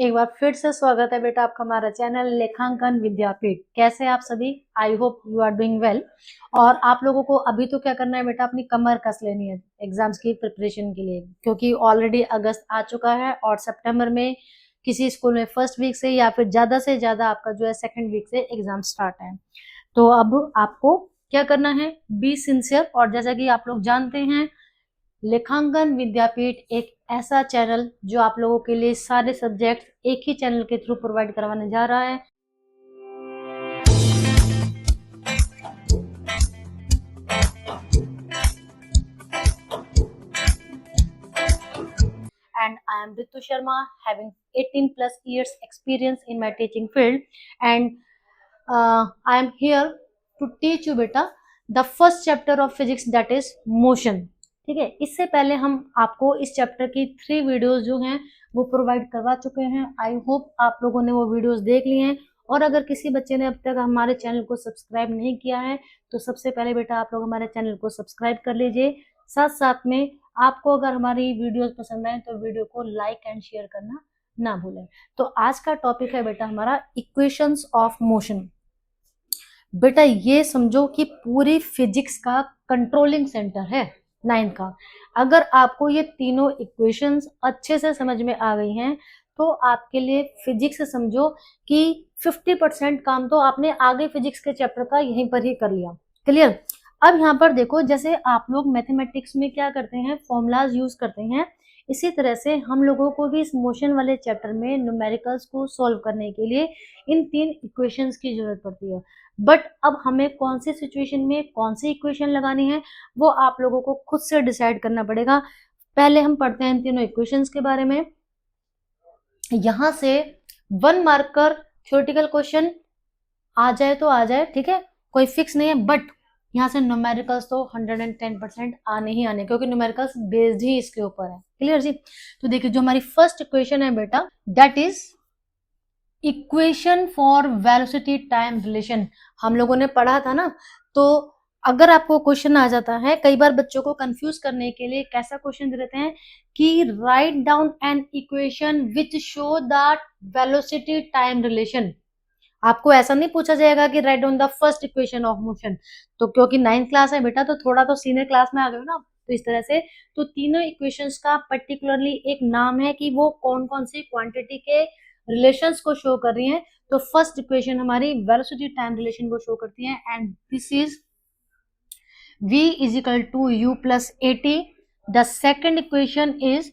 एक बार फिर से स्वागत है बेटा आपका हमारा चैनल लेखांकन विद्यापीठ। कैसे आप सभी? I hope you are doing well. और आप लोगों को अभी तो क्या करना है बेटा, अपनी कमर कस लेनी है एग्जाम्स की प्रिपरेशन के लिए, क्योंकि ऑलरेडी अगस्त आ चुका है और सितंबर में किसी स्कूल में फर्स्ट वीक से या फिर ज्यादा से ज्यादा आपका जो है सेकेंड वीक से एग्जाम स्टार्ट है। तो अब आपको क्या करना है, बी सिंसियर। और जैसा कि आप लोग जानते हैं, लेखांकन विद्यापीठ एक ऐसा चैनल जो आप लोगों के लिए सारे सब्जेक्ट एक ही चैनल के थ्रू प्रोवाइड करवाने जा रहा है। And I am Ritu Sharma, having 18 plus years experience in my teaching field, and I am here to teach you beta the first chapter of physics, that is motion। ठीक है, इससे पहले हम आपको इस चैप्टर की 3 वीडियोस जो हैं वो प्रोवाइड करवा चुके हैं। आई होप आप लोगों ने वो वीडियोस देख ली हैं। और अगर किसी बच्चे ने अब तक हमारे चैनल को सब्सक्राइब नहीं किया है तो सबसे पहले बेटा आप लोग हमारे चैनल को सब्सक्राइब कर लीजिए। साथ साथ में आपको अगर हमारी वीडियोस पसंद आए तो वीडियो को लाइक एंड शेयर करना ना भूलें। तो आज का टॉपिक है बेटा हमारा इक्वेशंस ऑफ मोशन। बेटा ये समझो कि पूरी फिजिक्स का कंट्रोलिंग सेंटर है 9th का। अगर आपको ये तीनों इक्वेशंस अच्छे से समझ में आ गई हैं तो आपके लिए फिजिक्स समझो कि 50% काम तो आपने आगे फिजिक्स के चैप्टर का यहीं पर ही कर लिया। क्लियर? अब यहाँ पर देखो, जैसे आप लोग मैथमेटिक्स में क्या करते हैं, फॉर्मूलाज यूज करते हैं, इसी तरह से हम लोगों को भी इस मोशन वाले चैप्टर में न्यूमेरिकल्स को सॉल्व करने के लिए इन 3 इक्वेशंस की जरूरत पड़ती है। बट अब हमें कौन सी सिचुएशन में कौन सी इक्वेशन लगानी है वो आप लोगों को खुद से डिसाइड करना पड़ेगा। पहले हम पढ़ते हैं इन तीनों इक्वेशंस के बारे में। यहां से 1 मार्क का थ्योरेटिकल क्वेश्चन आ जाए तो आ जाए, ठीक है, कोई फिक्स नहीं है। बट यहाँ से न्यूमेरिकल्स तो 110% आने ही आने, क्योंकि न्यूमेरिकल्स बेस्ड ही इसके ऊपर है। क्लियर जी? तो देखिए, जो हमारी फर्स्ट इक्वेशन है बेटा, that is equation for velocity time relation. हम लोगों ने पढ़ा था ना। तो अगर आपको क्वेश्चन आ जाता है, कई बार बच्चों को कंफ्यूज करने के लिए कैसा क्वेश्चन दे देते हैं कि write down an equation which show that velocity time relation. आपको ऐसा नहीं पूछा जाएगा कि write down the first equation of motion. तो क्योंकि 9th क्लास है बेटा, तो थोड़ा तो सीनियर क्लास में आ गए हो ना, तो इस तरह से तो तीनों इक्वेशंस का पर्टिकुलरली एक नाम है कि वो कौन कौन सी क्वांटिटी के रिलेशंस को शो कर रही हैं। तो फर्स्ट इक्वेशन हमारी वेलोसिटी टाइम रिलेशन को शो करती है, and this is v is equal to u plus a t. The second equation is,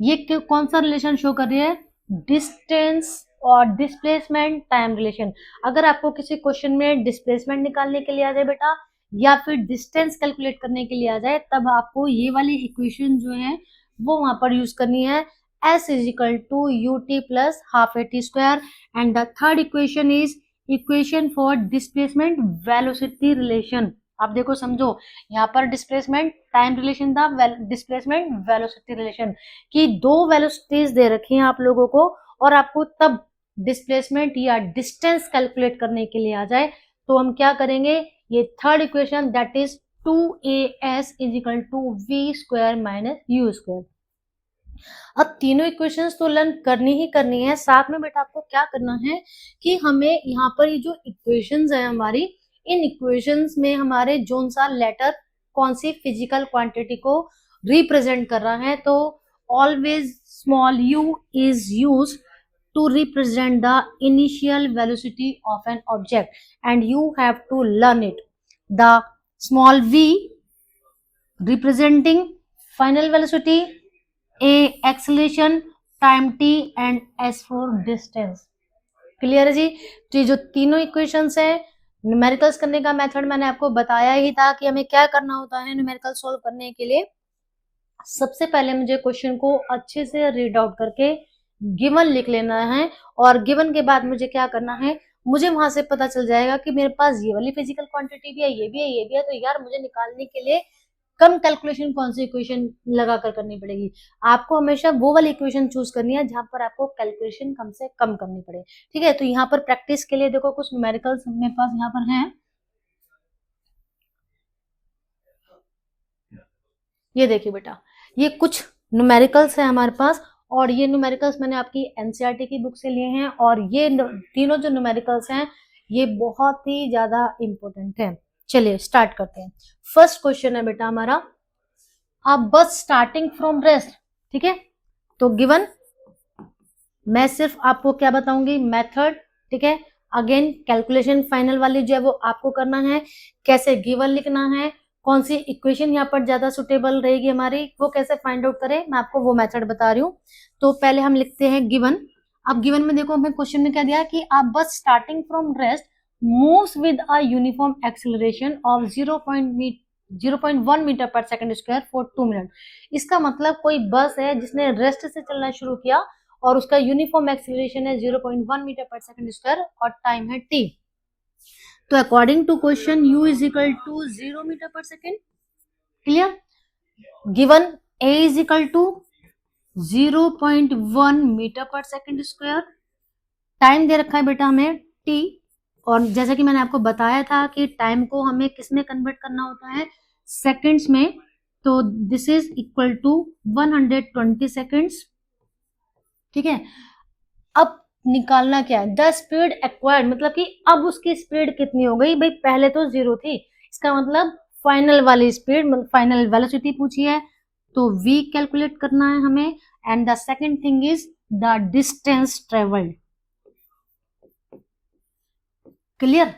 ये कौन सा रिलेशन शो कर रही है, डिस्टेंस और डिस्प्लेसमेंट टाइम रिलेशन। अगर आपको किसी क्वेश्चन में डिस्प्लेसमेंट निकालने के लिए आ जाए बेटा, या फिर डिस्टेंस कैलकुलेट करने के लिए आ जाए, तब आपको ये वाली इक्वेशन जो है वो वहां पर यूज करनी है, s is equal to u t plus half a t square. And the third equation is equation for displacement velocity relation. आप देखो, समझो, यहाँ पर डिस्प्लेसमेंट टाइम रिलेशन था, डिस्प्लेसमेंट वेलोसिटी रिलेशन की दो वेलोसिटीज दे रखी हैं आप लोगों को, और आपको तब डिस्प्लेसमेंट या डिस्टेंस कैलकुलेट करने के लिए आ जाए तो हम क्या करेंगे, ये third equation that is 2as is equal to v square minus u square. अब तीनों इक्वेशंस तो लर्न करनी ही करनी है। साथ में बेटा आपको क्या करना है कि हमें यहाँ पर ये जो इक्वेशंस है हमारी, इन इक्वेशंस में हमारे जोन सा लेटर कौन सी फिजिकल क्वांटिटी को रिप्रेजेंट कर रहा है, तो always small u is used to represent the initial velocity of an object, and you have to learn it. The small v representing final velocity, a acceleration, time t and s for distance। Clear है जी? तो ये जो तीनों equations है, numericals करने का method मैंने आपको बताया ही था कि हमें क्या करना होता है न्यूमेरिकल सॉल्व करने के लिए। सबसे पहले मुझे क्वेश्चन को अच्छे से रीड आउट करके गिवन लिख लेना है, और गिवन के बाद मुझे क्या करना है, मुझे वहां से पता चल जाएगा कि मेरे पास ये वाली फिजिकल क्वांटिटी भी है, ये भी है, ये भी है, तो यार मुझे निकालने के लिए कम कैलकुलेशन कौन सी इक्वेशन लगाकर करनी पड़ेगी। आपको हमेशा वो वाली इक्वेशन चूज करनी है जहां पर आपको कैलकुलेशन कम से कम करनी पड़े। ठीक है? तो यहाँ पर प्रैक्टिस के लिए देखो कुछ न्यूमेरिकल्स मेरे पास यहाँ पर हैं। ये देखिए बेटा, ये कुछ न्यूमेरिकल्स है हमारे पास, और ये न्यूमेरिकल्स मैंने आपकी एनसीईआरटी की बुक से लिए हैं, और ये तीनों जो न्यूमेरिकल्स हैं ये बहुत ही ज्यादा इंपॉर्टेंट है। चलिए स्टार्ट करते हैं। फर्स्ट क्वेश्चन है बेटा हमारा, आप बस स्टार्टिंग फ्रॉम रेस्ट, ठीक है। तो गिवन, मैं सिर्फ आपको क्या बताऊंगी, मेथड, ठीक है। अगेन कैलकुलेशन फाइनल वाली जो है वो आपको करना है, कैसे गिवन लिखना है, कौन सी इक्वेशन यहाँ पर ज्यादा सुटेबल रहेगी हमारी, वो कैसे फाइंड आउट करें, मैं आपको वो मेथड बता रही हूँ। तो पहले हम लिखते हैं गिवन। अब गिवन में देखो हमें क्वेश्चन में क्या दिया कि आप bus starting from rest moves with a uniform acceleration of 0.1 metre per second square for 2 minute. इसका मतलब कोई बस है जिसने रेस्ट से चलना शुरू किया और उसका यूनिफॉर्म एक्सीलरेशन है 0.1 मीटर पर सेकंड स्क्वायर और टाइम है t। तो according to question u is equal to 0 metre per second. Clear? Given a is equal to 0.1 metre per second square, time दे रखा है बेटा हमें t, और जैसा कि मैंने आपको बताया था कि टाइम को हमें किस में कन्वर्ट करना होता है, सेकंड्स में। तो this is equal to 120 seconds, ठीक है। अब निकालना क्या है, द स्पीड एक्वायर्ड, मतलब कि अब उसकी स्पीड कितनी हो गई भाई, पहले तो 0 थी, इसका मतलब फाइनल वाली स्पीड, फाइनल वेलोसिटी पूछी है, तो v कैलकुलेट करना है हमें। And the second thing is the distance travelled. Clear?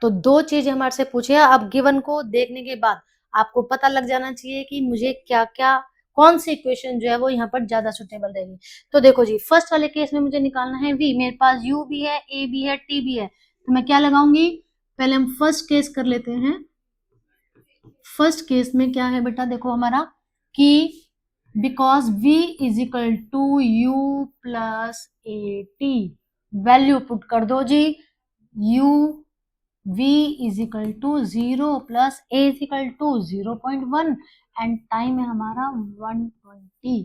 तो दो चीजें हमारे से पूछे हैं। अब गिवन को देखने के बाद आपको पता लग जाना चाहिए कि मुझे क्या क्या, कौन सी इक्वेशन जो है वो यहाँ पर ज्यादा सुटेबल रहेगी। तो देखो जी, फर्स्ट वाले केस में मुझे निकालना है v, मेरे पास u भी है, a भी है, t भी है, तो मैं क्या लगाऊंगी, पहले हम फर्स्ट केस कर लेते हैं। फर्स्ट केस में क्या है बेटा, देखो हमारा कि because v is equal to u plus a t, value put कर दो जी, u v is equal to 0 plus a is equal to 0.1 and time है हमारा 120,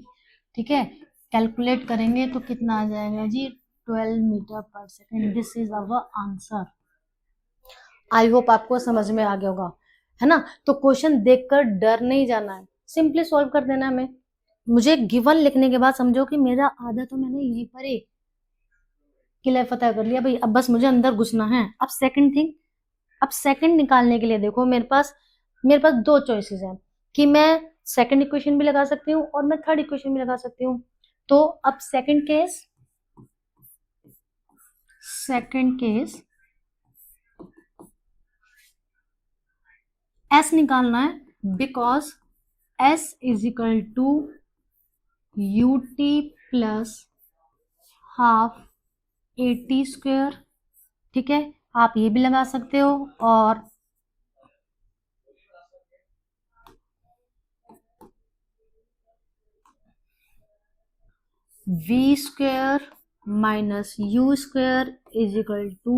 ठीक है। कैलकुलेट करेंगे तो कितना आ जाएगा जी, 12 metre per second. This is our answer. I hope आपको समझ में आ गया होगा, है ना। तो क्वेश्चन देखकर डर नहीं जाना है, सिंपली सॉल्व कर देना है हमें। मुझे गिवन लिखने के बाद समझो कि मेरा आधा तो मैंने यहीं पर ही क्लियर पता कर लिया भाई, अब बस मुझे अंदर घुसना है। अब सेकंड थिंग, अब सेकंड निकालने के लिए देखो मेरे पास दो चॉइसेस हैं कि मैं सेकंड इक्वेशन भी लगा सकती हूँ और मैं थर्ड इक्वेशन भी लगा सकती हूँ। तो अब सेकंड केस s निकालना है, because s is equal to ut plus half AT square, ठीक है। आप ये भी लगा सकते हो, और v square minus u square is equal to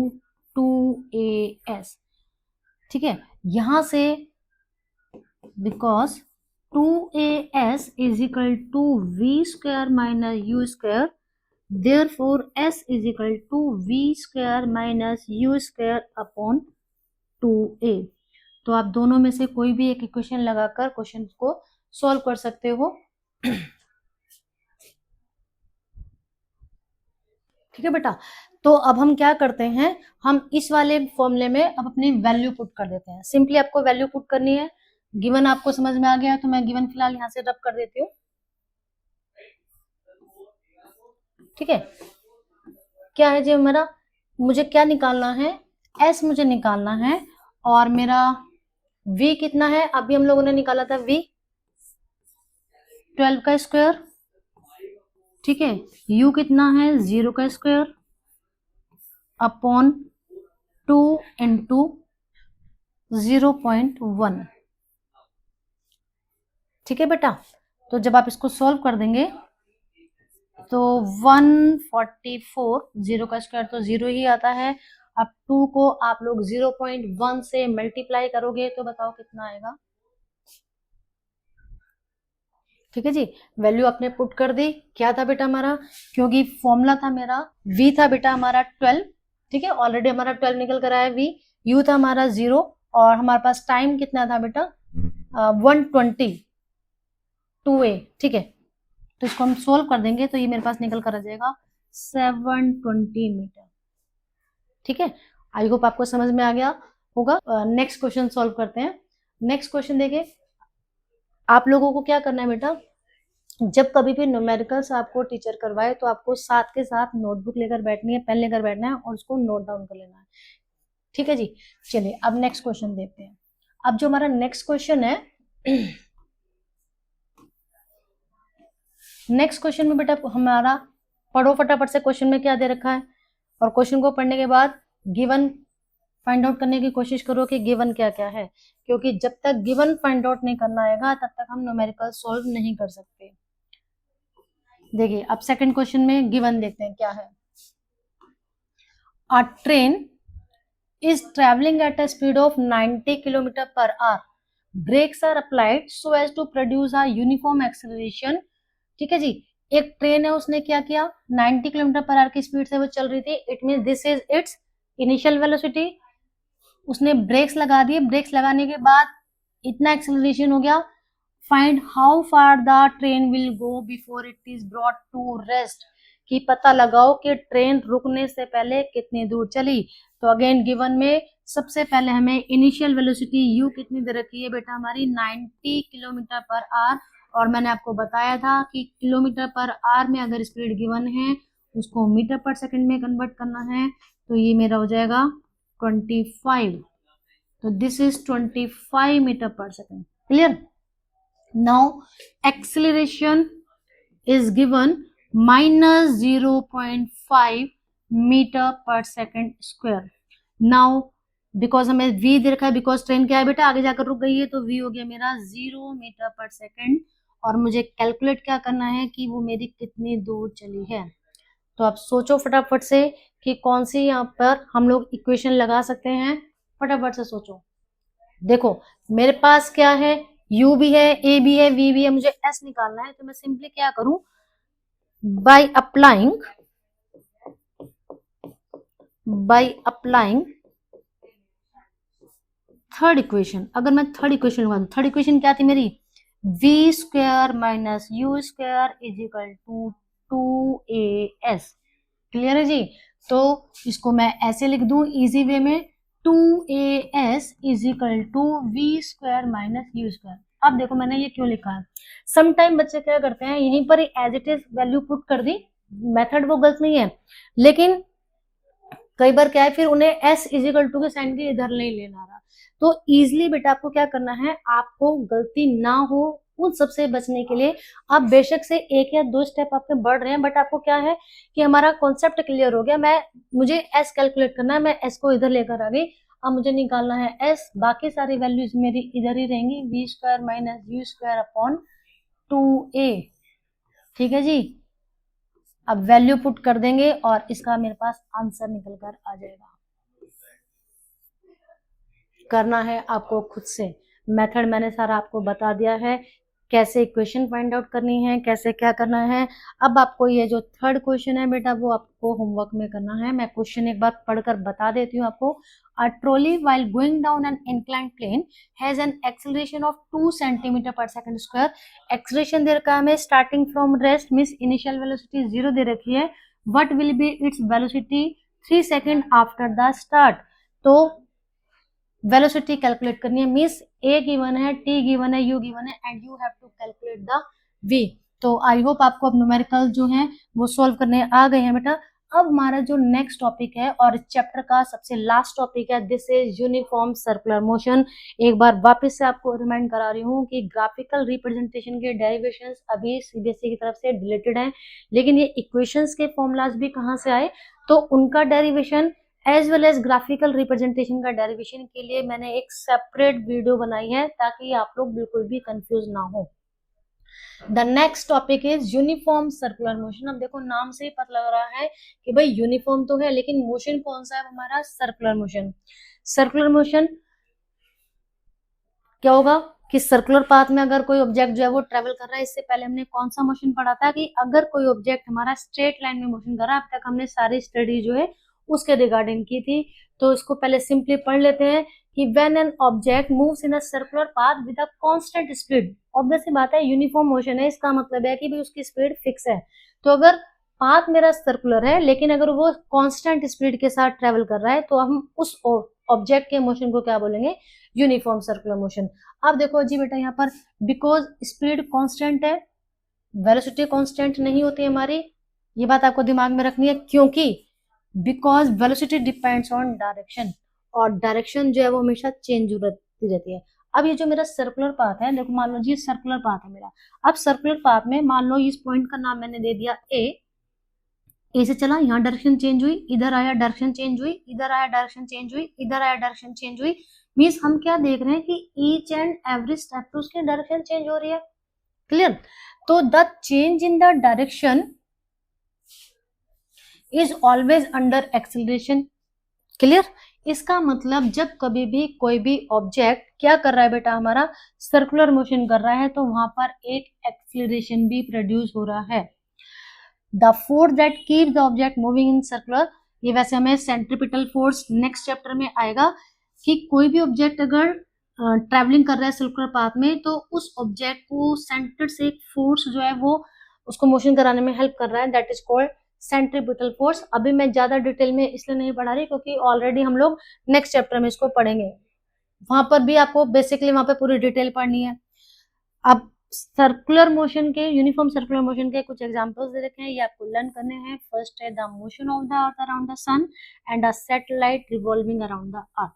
2as, ठीक है। यहां से because 2as is equal to v square minus u square, therefore s is equal to v square minus u square upon 2a। तो आप दोनों में से कोई भी एक इक्वेशन लगाकर क्वेश्चन को सॉल्व कर सकते हो, ठीक है बेटा। तो अब हम क्या करते हैं, हम इस वाले फॉर्मूले में अब अपनी वैल्यू पुट कर देते हैं। सिंपली आपको वैल्यू पुट करनी है। गिवन आपको समझ में आ गया तो मैं गिवन फिलहाल यहां से रब कर देती हूँ, ठीक है। क्या है जी हमारा, मुझे क्या निकालना है, s मुझे निकालना है, और मेरा v कितना है, अभी हम लोगों ने निकाला था v 12 का स्क्वायर, ठीक है। u कितना है, 0 का स्क्वायर अपॉन 2 इंटू 0.1, ठीक है बेटा। तो जब आप इसको सॉल्व कर देंगे तो 144, 0 का स्क्वायर तो 0 ही आता है। अब 2 को आप लोग 0.1 से मल्टीप्लाई करोगे तो बताओ कितना आएगा, ठीक है जी। वैल्यू आपने पुट कर दी, क्या था बेटा हमारा, क्योंकि फॉर्मूला था मेरा, v था बेटा हमारा 12, ठीक है। ऑलरेडी हमारा 12 निकल कर आया v, u था हमारा 0, और हमारे पास टाइम कितना था बेटा 120 2a, ठीक है। तो इसको हम सोल्व कर देंगे तो ये मेरे पास निकल कर आ जाएगा 720 मीटर। ठीक है, आई होप आपको समझ में आ गया होगा। नेक्स्ट क्वेश्चन सॉल्व करते हैं। नेक्स्ट क्वेश्चन देखिए, आप लोगों को क्या करना है बेटा, जब कभी भी न्यूमेरिकल्स आपको टीचर करवाए तो आपको साथ के साथ नोटबुक लेकर बैठनी है, पेन लेकर बैठना है और उसको नोट डाउन कर लेना है। ठीक है जी, चलिए अब नेक्स्ट क्वेश्चन देखते हैं। अब जो हमारा नेक्स्ट क्वेश्चन है, नेक्स्ट क्वेश्चन में बेटा हमारा, पढ़ो फटाफट से क्वेश्चन में क्या दे रखा है, और क्वेश्चन को पढ़ने के बाद गिवन फाइंड आउट करने की कोशिश करो कि गिवन क्या क्या है, क्योंकि जब तक गिवन फाइंड आउट नहीं करना आएगा तब तक हम न्यूमेरिकल सॉल्व नहीं कर सकते। देखिए अब सेकंड क्वेश्चन में गिवन देखते हैं क्या है। अ train is traveling at a speed of 90 km per hour. Brakes are applied so as to produce a uniform acceleration. ठीक है जी, एक ट्रेन है, उसने क्या किया, 90 किलोमीटर पर आवर की स्पीड से वो चल रही थी। It mean this is it's initial velocity. उसने ब्रेक्स लगा दिए, ब्रेक्स लगाने के बाद इतना एक्सेलरेशन हो गया। Find how far the train will go before it is brought to rest, कि पता लगाओ कि ट्रेन रुकने से पहले कितनी दूर चली। तो अगेन गिवन में सबसे पहले हमें इनिशियल वेलोसिटी u कितनी दे रखी है बेटा, हमारी 90 किलोमीटर पर आवर, और मैंने आपको बताया था कि किलोमीटर पर आवर में अगर स्पीड गिवन है उसको मीटर पर सेकंड में कन्वर्ट करना है, तो ये मेरा हो जाएगा 25। तो this is 25 metre per second. Clear? Now acceleration is given -0.5 metre per second square. Now because हमें v दे रखा है, बिकॉज ट्रेन क्या है बेटा आगे जाकर रुक गई है, तो v हो गया मेरा 0 मीटर पर सेकंड, और मुझे कैलकुलेट क्या करना है कि वो मेरी कितनी दूर चली है। तो आप सोचो फटाफट से कि कौन सी यहाँ पर हम लोग इक्वेशन लगा सकते हैं, फटाफट से सोचो। देखो मेरे पास क्या है, u भी है, a भी है, v भी है, मुझे s निकालना है। तो मैं सिंपली क्या करूं, by applying थर्ड इक्वेशन, अगर मैं थर्ड इक्वेशन लगा दूं, थर्ड इक्वेशन क्या थी मेरी, v square minus u square is equal to 2as। Clear है जी? तो इसको मैं ऐसे लिख दूं इजी वे में, 2as is equal to v square minus u square. अब देखो मैंने ये क्यों लिखा है, सम टाइम बच्चे क्या करते हैं, यहीं पर as it is value put कर दी, मेथड वो गलत नहीं है, लेकिन कई बार क्या है फिर उन्हें s इजिकल टू के साइन के इधर नहीं लेना रहा। तो इजिली बेटा आपको क्या करना है, आपको गलती ना हो उन सबसे बचने के लिए आप बेशक से एक या दो स्टेप आपके बढ़ रहे हैं, बट आपको क्या है कि हमारा कॉन्सेप्ट क्लियर हो गया। मुझे s कैलकुलेट करना है, मैं s को इधर लेकर आ गई, अब मुझे निकालना है s, बाकी सारी वैल्यूज मेरी इधर ही रहेंगी, v square minus u square upon 2a। ठीक है जी, अब वैल्यू पुट कर देंगे और इसका मेरे पास आंसर निकल कर आ जाएगा। करना है आपको खुद से, मेथड मैंने सारा आपको बता दिया है, कैसे इक्वेशन फाइंड आउट करनी है, कैसे क्या करना है। अब आपको ये जो थर्ड क्वेश्चन है बेटा वो आपको होमवर्क में करना है। मैं क्वेश्चन एक बार पढ़कर बता देती हूँ आपको। A trolley while going down an inclined plane has an acceleration of 2 centimetre per second square. Acceleration दे रखा है हमें starting from rest, means initial velocity 0 दे रखी है। What will be its velocity 3 second after the start. तो velocity calculate करनी है, मींस a गिवन है, t गिवन है, u गिवन है, and you have to calculate the v। तो आई होप आपको अब न्यूमेरिकल जो है वो सॉल्व करने आ गए हैं बेटा। अब हमारा जो नेक्स्ट टॉपिक है और इस चैप्टर का सबसे लास्ट टॉपिक है, this is uniform circular motion. एक बार वापस से आपको रिमाइंड करा रही हूँ कि ग्राफिकल रिप्रेजेंटेशन के डेरिवेशंस अभी सीबीएसई की तरफ से डिलीटेड हैं, लेकिन ये इक्वेशंस के फॉर्मूलाज भी कहाँ से आए, तो उनका derivation as well as graphical representation का डेरिवेशन के लिए मैंने एक सेपरेट वीडियो बनाई है, ताकि आप लोग बिल्कुल भी कंफ्यूज ना हो। The next topic is uniform circular motion. अब देखो नाम से ही पता लग रहा है कि भाई यूनिफॉर्म तो है, लेकिन मोशन कौन सा है हमारा, सर्कुलर मोशन। सर्कुलर मोशन क्या होगा कि सर्कुलर पाथ में अगर कोई ऑब्जेक्ट जो है वो ट्रेवल कर रहा है, इससे पहले हमने कौन सा मोशन पढ़ा था कि अगर कोई ऑब्जेक्ट हमारा स्ट्रेट लाइन में मोशन कर रहा है, अब तक हमने सारी स्टडी जो है उसके रिगार्डिंग की थी। तो इसको पहले सिंपली पढ़ लेते हैं कि when an object moves in a circular path with a constant speed obvious सी बात है, यूनिफॉर्म मोशन है, इसका मतलब है कि भाई उसकी स्पीड फिक्स है। तो अगर पाथ मेरा सर्कुलर है लेकिन अगर वो कांस्टेंट स्पीड के साथ ट्रेवल कर रहा है तो हम उस ऑब्जेक्ट के मोशन को क्या बोलेंगे, यूनिफॉर्म सर्कुलर मोशन। अब देखो जी बेटा यहाँ पर बिकॉज स्पीड कांस्टेंट है, वेलोसिटी कांस्टेंट नहीं होती हमारी, ये बात आपको दिमाग में रखनी है, क्योंकि because velocity depends on direction, और डायरेक्शन जो है वो हमेशा चेंज होती रहती है। अब ये जो मेरा सर्कुलर पाथ है, देखो मान लो जी सर्कुलर पाथ है मेरा। अब सर्कुलर पाथ में मान लो इस पॉइंट का नाम मैंने दे दिया ए से चला, यहाँ डायरेक्शन चेंज हुई, इधर आया डायरेक्शन चेंज हुई, इधर आया डायरेक्शन चेंज हुई, इधर आया डायरेक्शन चेंज हुई। मीन्स हम क्या देख रहे हैं कि ईच एंड एवरी स्टेप पे उसकी डायरेक्शन चेंज हो रही है। क्लियर? तो the change in the direction is always under acceleration. Clear? इसका मतलब जब कभी भी कोई भी ऑब्जेक्ट क्या कर रहा है बेटा, हमारा सर्कुलर मोशन कर रहा है, तो वहां पर एक एक्सेलरेशन भी प्रोड्यूस हो रहा है। The force that keep the object moving in circular, ये वैसे हमें सेंट्रीपिटल फोर्स नेक्स्ट चैप्टर में आएगा कि कोई भी ऑब्जेक्ट अगर ट्रैवलिंग कर रहा है सर्कुलर पाथ में तो उस ऑब्जेक्ट को सेंटर से एक फोर्स जो है वो उसको मोशन कराने में हेल्प कर रहा है, that is called centripetal force. अभी मैं ज्यादा डिटेल में इसलिए नहीं पढ़ा रही क्योंकि ऑलरेडी हम लोग नेक्स्ट चैप्टर में इसको पढ़ेंगे, वहां पर भी आपको बेसिकली वहां पे पूरी डिटेल पढ़नी है। अब सर्कुलर मोशन के, यूनिफॉर्म सर्कुलर मोशन के कुछ एग्जांपल्स दे रखे हैं, ये आपको लर्न करने हैं। फर्स्ट है the motion of the earth around the sun and a satellite revolving around the earth,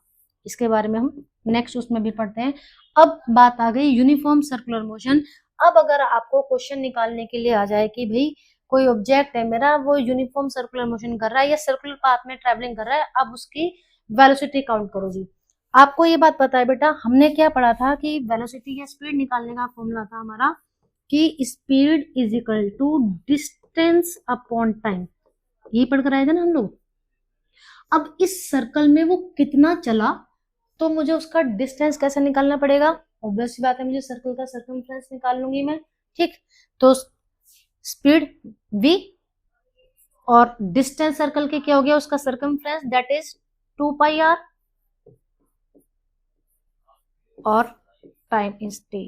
इसके बारे में हम नेक्स्ट उसमें भी पढ़ते हैं। अब बात आ गई यूनिफॉर्म सर्कुलर मोशन। अब अगर आपको क्वेश्चन निकालने के लिए आ जाए कि भाई कोई ऑब्जेक्ट है मेरा, वो यूनिफॉर्म सर्कुलर मोशन कर रहा है या सर्कुलर पाथ में ट्रेवलिंग कर रहा है, अब उसकी वेलोसिटी काउंट करो जी। आपको ये बात पता है बेटा, हमने क्या पढ़ा था कि वेलोसिटी या स्पीड निकालने का फॉर्मूला था हमारा कि speed is equal to distance upon time, यही पढ़कर आए थे ना हम लोग। अब इस सर्कल में वो कितना चला तो मुझे उसका डिस्टेंस कैसे निकालना पड़ेगा, ऑब्वियस सी बात है, मुझे सर्कल का सर्कमफ्रेंस निकाल लूंगी मैं। ठीक, तो स्पीड v और डिस्टेंस सर्कल के क्या हो गया, उसका सर्कमफ्रेंस, दैट इज 2πr और टाइम इज t।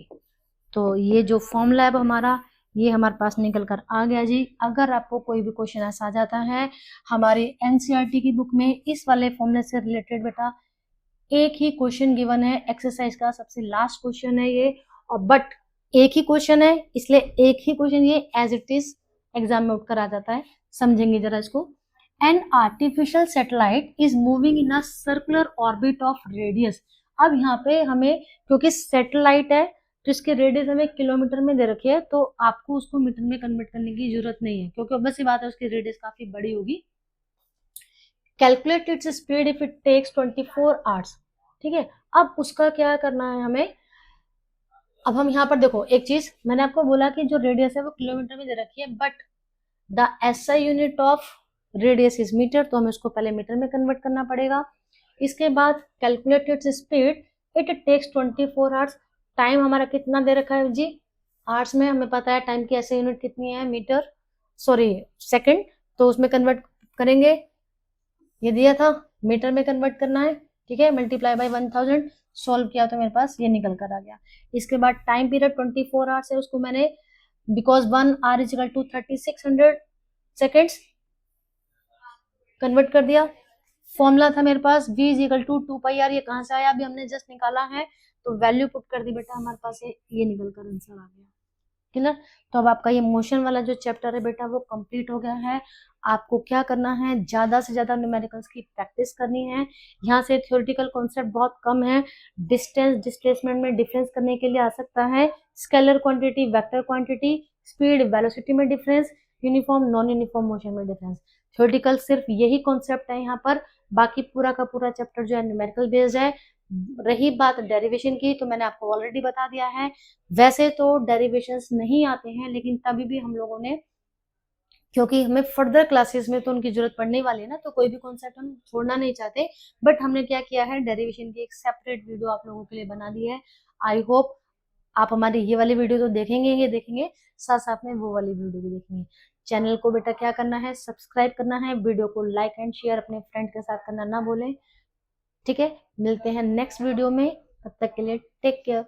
तो ये जो फॉर्मूला है हमारा, ये हमारे पास निकल कर आ गया जी। अगर आपको कोई भी क्वेश्चन ऐसा आ जाता है हमारी एनसीईआरटी की बुक में इस वाले फॉर्मूले से रिलेटेड, बेटा एक ही क्वेश्चन गिवन है एक्सरसाइज का, सबसे लास्ट क्वेश्चन है ये, और बट एक ही क्वेश्चन है इसलिए एक ही क्वेश्चन ये एज इट इज एग्जाम में उठकर आ जाता है। समझेंगे जरा इसको। An artificial satellite is moving in a circular orbit of radius. अब यहाँ पे हमें क्योंकि सैटेलाइट है तो इसके रेडियस हमें किलोमीटर में दे रखी है, तो आपको उसको मीटर में कन्वर्ट करने की जरूरत नहीं है क्योंकि ऑब्वियस सी बात है उसकी रेडियस काफी बड़ी होगी। Calculate its speed if it takes 24 hours. ठीक है, अब उसका क्या करना है हमें। अब हम यहाँ पर देखो एक चीज मैंने आपको बोला कि जो रेडियस है वो किलोमीटर में दे रखी है, but the SI unit of radius is metre, तो हमें उसको पहले मीटर में कन्वर्ट करना पड़ेगा। इसके बाद calculate its speed it takes 24 hours. Time हमारा कितना दे रखा है जी, आवर्स में हमें पता है टाइम की एसआई यूनिट कितनी है, मीटर, सॉरी सेकंड, तो उसमें कन्वर्ट करेंगे, ये दिया था मीटर में कन्वर्ट करना है। ठीक है, मल्टीप्लाई बाय 1000, सॉल्व किया तो मेरे पास ये निकल कर आ गया। इसके बाद टाइम पीरियड 24 आवर्स है, उसको मैंने because 1 hour is equal to 3600 seconds convert कर दिया। फॉर्मूला था मेरे पास v is equal to 2πr, ये कहाँ से आया अभी हमने जस्ट निकाला है, तो वैल्यू पुट कर दी बेटा, हमारे पास ये निकल कर आंसर आ गया। क्लियर? तो अब आपका ये मोशन वाला जो चैप्टर है बेटा वो कंप्लीट हो गया है। आपको क्या करना है, ज्यादा से ज्यादा न्यूमेरिकल्स की प्रैक्टिस करनी है। यहाँ से थ्योरेटिकल कॉन्सेप्ट बहुत कम है, डिस्टेंस डिस्प्लेसमेंट में डिफरेंस करने के लिए आ सकता है, scalar quantity vector quantity, speed velocity में difference, uniform non uniform motion में डिफरेंस। थ्योरेटिकल सिर्फ यही कॉन्सेप्ट है यहाँ पर, बाकी पूरा का पूरा चैप्टर जो है न्यूमेरिकल बेस्ड है। रही बात डेरिवेशन की, तो मैंने आपको ऑलरेडी बता दिया है, वैसे तो डेरिवेशंस नहीं आते हैं लेकिन तभी भी हम लोगों ने, क्योंकि हमें फर्दर क्लासेस में तो उनकी जरूरत पड़ने वाली है ना, तो कोई भी कॉन्सेप्ट हम छोड़ना नहीं चाहते, बट हमने क्या किया है, डेरिवेशन की एक सेपरेट वीडियो आप लोगों के लिए बना दी है। आई होप आप हमारी ये वाली वीडियो तो देखेंगे, साथ साथ में वो वाली वीडियो भी देखेंगे। चैनल को बेटा क्या करना है, सब्सक्राइब करना है, वीडियो को लाइक एंड शेयर अपने फ्रेंड के साथ करना ना भूलें। ठीक है, मिलते हैं नेक्स्ट वीडियो में, तब तक के लिए टेक केयर।